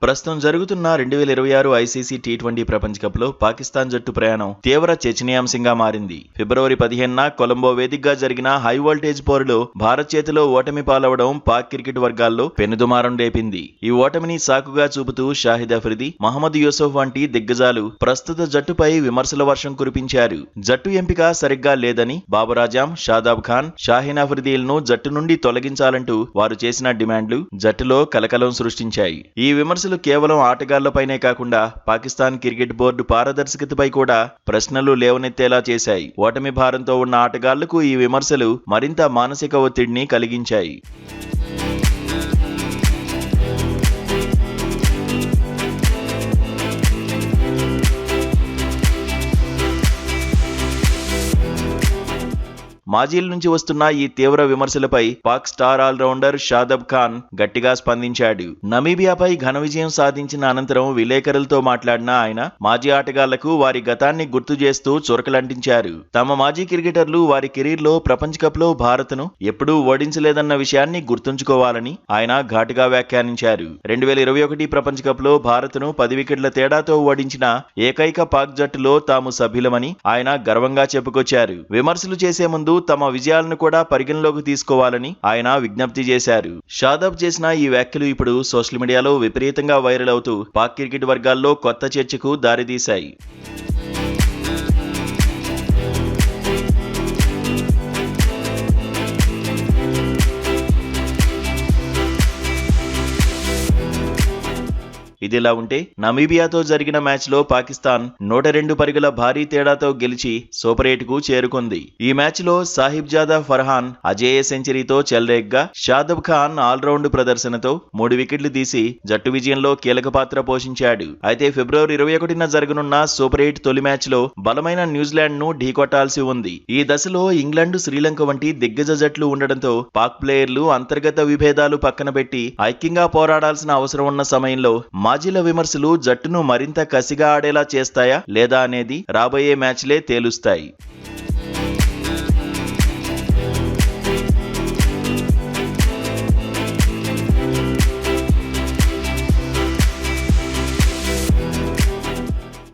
ప్రస్తుతం జరుగుతున్న 2026 ICC T20 ప్రపంచ కప్లో పాకిస్తాన్ జట్టు ప్రయాణం తీవ్ర చర్చనీయాంశంగా మారింది. ఫిబ్రవరి 15న కొలంబో వేదికగా జరిగిన హై వోల్టేజ్ పోరులో భారత్ చేతిలో ఓటమి పాలవడం పాక్ క్రికెట్ వర్గాల్లో పెనుదుమారం రేపింది. ఈ ఓటమిని సాకుగా చూపుతూ షాహిద్ అఫ్రిది, మహమ్మద్ యూసుఫ్ వంటి దిగ్గజాలు ప్రస్తుత జట్టుపై విమర్శల వర్షం కురిపించారు. జట్టు ఎంపిక సరిగ్గా లేదని బాబర్ ఆజం, షాదాబ్ ఖాన్, షాహీన్ అఫ్రిదీలను జట్టు నుండి తొలగించాలంటూ వారు చేసిన డిమాండ్లు జట్టులో కలకలం సృష్టించాయి. ఈ విమర్శలు కేవలం ఆటగాళ్లపైనే కాకుండా పాకిస్తాన్ క్రికెట్ బోర్డు పారదర్శకతపై కూడా ప్రశ్నలు లేవనెత్తేలా చేశాయి. ఓటమి భారంతో ఉన్న ఆటగాళ్లకు ఈ విమర్శలు మరింత మానసిక ఒత్తిడిని కలిగించాయి. మాజీల నుంచి వస్తున్న ఈ తీవ్ర విమర్శలపై పాక్ స్టార్ ఆల్రౌండర్ షాదాబ్ ఖాన్ గట్టిగా స్పందించాడు. నమీబియాపై ఘన విజయం సాధించిన అనంతరం విలేకరులతో మాట్లాడిన ఆయన మాజీ ఆటగాళ్లకు వారి గతాన్ని గుర్తు చేస్తూ చురకలంటించారు. తమ మాజీ క్రికెటర్లు వారి కెరీర్లో ప్రపంచ కప్లో భారత్ను ఎప్పుడూ ఓడించలేదన్న విషయాన్ని గుర్తుంచుకోవాలని ఆయన ఘాటుగా వ్యాఖ్యానించారు. 2021 ప్రపంచ కప్లో భారత్ను 10 వికెట్ల తేడాతో ఓడించిన ఏకైక పాక్ జట్టులో తాము సభ్యులమని ఆయన గర్వంగా చెప్పుకొచ్చారు. విమర్శలు చేసే ముందు తమ విజయాలను కూడా పరిగణలోకి తీసుకోవాలని ఆయన విజ్ఞప్తి చేశారు. షాదాబ్ చేసిన ఈ వ్యాఖ్యలు ఇప్పుడు సోషల్ మీడియాలో విపరీతంగా వైరల్ అవుతూ పాక్ క్రికెట్ వర్గాల్లో కొత్త చర్చకు దారితీశాయి. ఇదిలా ఉంటే నమీబియాతో జరిగిన మ్యాచ్లో పాకిస్తాన్ 102 పరుగుల భారీ తేడాతో గెలిచి సూపర్ 8కు చేరుకుంది. ఈ మ్యాచ్లో సాహిబ్ జాదా ఫర్హాన్ అజేయ సెంచరీతో చెలరేగ్గా షాదాబ్ ఖాన్ ఆల్రౌండ్ ప్రదర్శనతో 3 వికెట్లు తీసి జట్టు విజయంలో కీలక పాత్ర పోషించాడు. అయితే ఫిబ్రవరి 21న జరగనున్న సూపర్ 8 తొలి మ్యాచ్లో బలమైన న్యూజిలాండ్ ను ఢీకొట్టాల్సి ఉంది. ఈ దశలో ఇంగ్లాండ్, శ్రీలంక వంటి దిగ్గజ జట్లు ఉండడంతో పాక్ ప్లేయర్లు అంతర్గత విభేదాలు పక్కన పెట్టి ఐక్యంగా పోరాడాల్సిన అవసరం ఉన్న సమయంలో మాజీల విమర్శలు జట్టును మరింత కసిగా ఆడేలా చేస్తాయా లేదా అనేది రాబోయే మ్యాచ్లే తేలుస్తాయి.